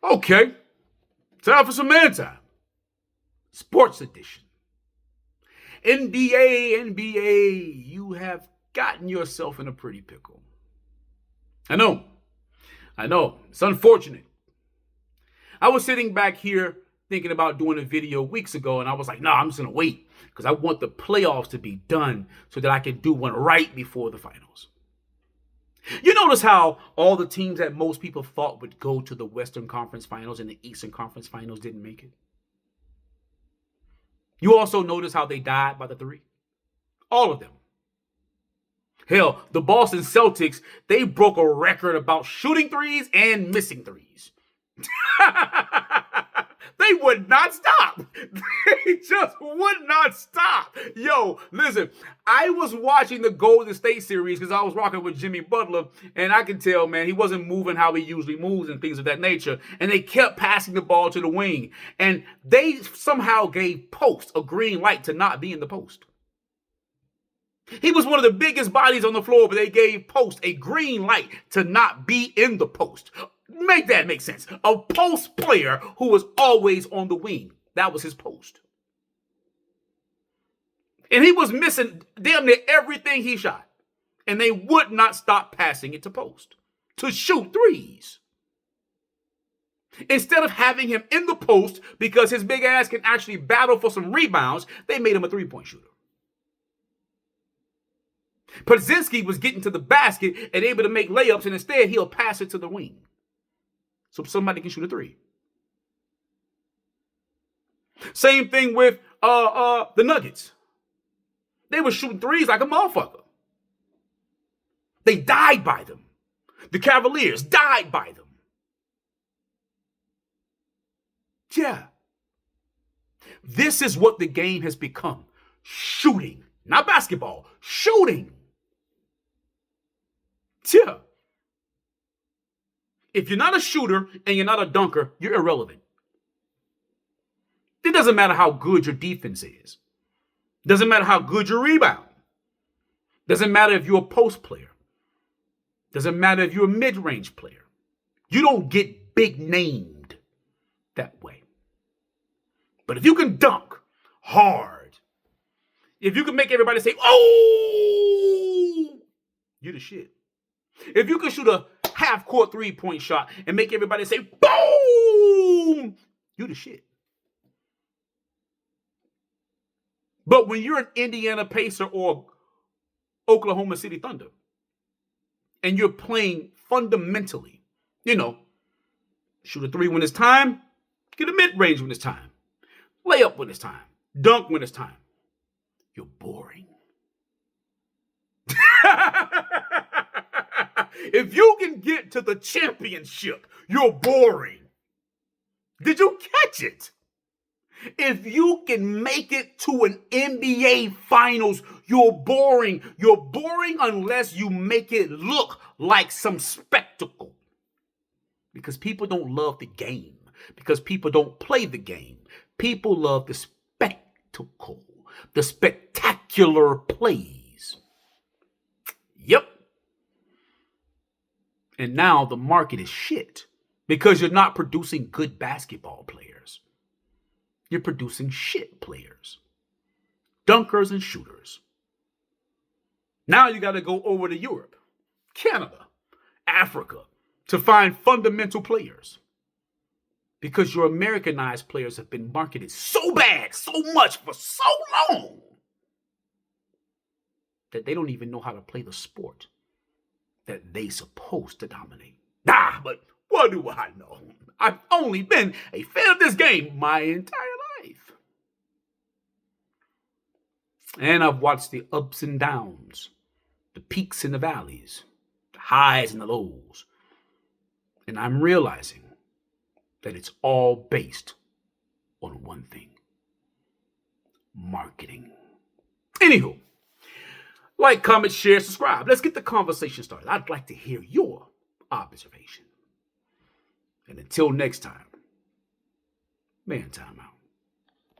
Okay, time for some man time. Sports edition. NBA, you have gotten yourself in a pretty pickle. I know, it's unfortunate. I was sitting back here thinking about doing a video weeks ago, and I was like, no, I'm just going to wait because I want the playoffs to be done so that I can do one right before the finals. You notice how all the teams that most people thought would go to the Western Conference Finals and the Eastern Conference Finals didn't make it? You also notice how they died by the three? All of them. Hell, the Boston Celtics, they broke a record about shooting threes and missing threes. They would not stop. They just would not stop. Yo, listen, I was watching the Golden State series because I was rocking with Jimmy Butler, and I could tell, man, he wasn't moving how he usually moves and things of that nature. And they kept passing the ball to the wing. And they somehow gave Post a green light to not be in the post. He was one of the biggest bodies on the floor, but they gave Post a green light to not be in the post. Make that make sense. A post player who was always on the wing. That was his post. And he was missing damn near everything he shot. And they would not stop passing it to Post to shoot threes. Instead of having him in the post because his big ass can actually battle for some rebounds, they made him a three-point shooter. Podzinski was getting to the basket and able to make layups, and instead he'll pass it to the wing so somebody can shoot a three. Same thing with the Nuggets. They were shooting threes like a motherfucker. They died by them. The Cavaliers died by them. Yeah. This is what the game has become. Shooting. Not basketball. Shooting. Yeah. If you're not a shooter and you're not a dunker, you're irrelevant. It doesn't matter how good your defense is. Doesn't matter how good your rebound. Doesn't matter if you're a post player. Doesn't matter if you're a mid-range player. You don't get big named that way. But if you can dunk hard, if you can make everybody say, oh, you're the shit. If you can shoot a half-court three-point shot and make everybody say, boom, you're the shit. But when you're an Indiana Pacer or Oklahoma City Thunder, and you're playing fundamentally, shoot a three when it's time, get a mid-range when it's time, lay up when it's time, dunk when it's time, you're boring. If you can get to the championship, you're boring. Did you catch it? If you can make it to an NBA Finals, you're boring. You're boring unless you make it look like some spectacle. Because people don't love the game. Because people don't play the game. People love the spectacle. The spectacular plays. Yep. And now the market is shit. Because you're not producing good basketball players. You're producing shit players. Dunkers and shooters. Now you got to go over to Europe, Canada, Africa to find fundamental players. Because your Americanized players have been marketed so bad, so much for so long that they don't even know how to play the sport that they supposed to dominate. But what do I know? I've only been a fan of this game my entire life. And I've watched the ups and downs, the peaks and the valleys, the highs and the lows. And I'm realizing that it's all based on one thing: marketing. Anywho, like, comment, share, subscribe. Let's get the conversation started. I'd like to hear your observation. And until next time, man time out.